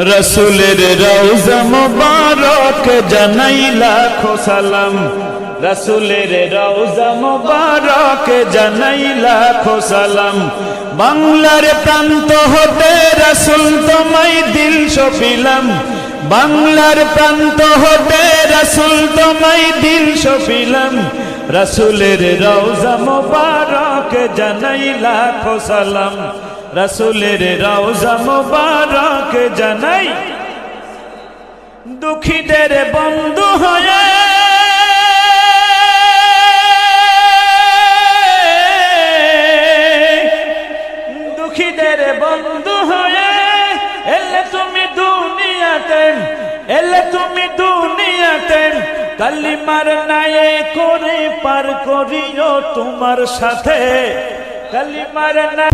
রসুলের রওজা মুবারক জানাই লাখো সালাম, রসুলের রওজা মুবারক জানাই লাখো সালাম। বাংলার প্রান্ত হতে রসুল তোমায় দিল সপিলাম, বাংলার প্রান্ত হতে রসুল তোমায় দিল সপিলাম। রসুলের রওজা মুবারক জানাই লাখো সালাম, রসুলের রওজা মুবারক জানাই। দুঃখীদের বন্ধু হয়ে দুঃখীদের বন্ধু হয়ে এলে তুমি দুনিয়াতে, এলে তুমি দুনিয়াতে। কালিমার নায়ে করে পার করিও তোমার সাথে, কালিমার না